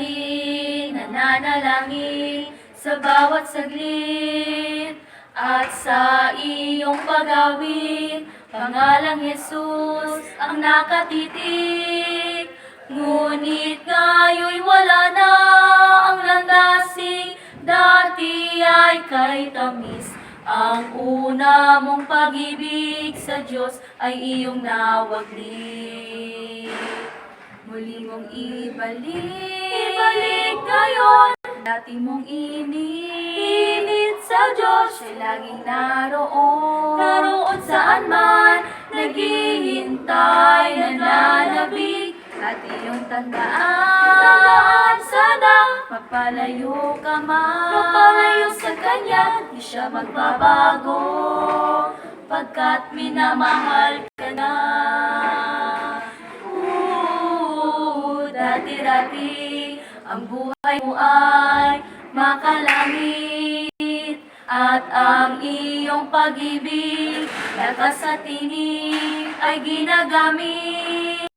ating nananalangin sa bawat saglit at sa iyong pag-awit, pangalang Jesus ang nakatitik. Ngunit ngayon'y wala na ang landasing dati ay kay tamis. Ang una mong pag-ibig sa Diyos ay iyong nawaglit. Muli mong ibalik ngayon dati mong init sa Diyos ay laging naroon saan man naghihintay, nananabik at iyong tandaan sana mapalayo ka man sa Kanya, di siya magbabago pagkat minamahal ka na. Dati-dati ang buhay mo ay makalangit at ang iyong pag-ibig lakas at tinig ay ginagamit.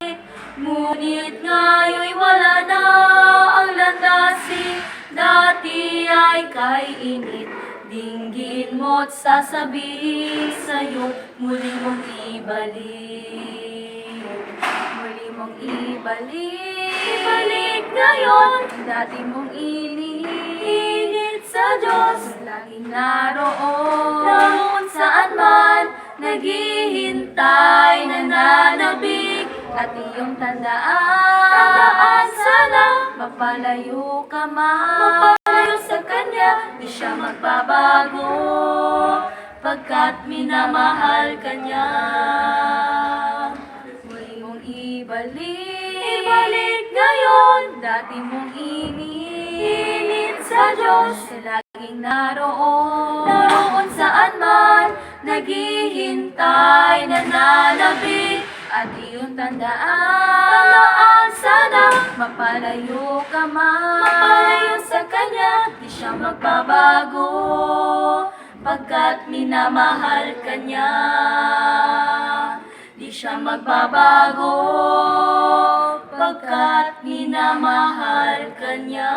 Ngunit ngayon'y wala na ang landasing dati ay kay init. Dinggin mo't sasabihin sa'yo, muli mong ibalik. Muli mong ibalik ngayon dati mong init sa Diyos, laging naroon saan man naghihintay, nananabik at iyong tandaan sana mapalayo ka man sa Kanya, di siya magbabago pagkat minamahal ka niya. Muli mong ibalik ngayon dati mong init sa Diyos, laging naroon saan man naghihintay, nananabik at iyong tandaan sana mapalayo ka man sa Kanya, di siya magbabago pagkat minamahal ka niya. Di siya magbabago pagkat minamahal ka niya.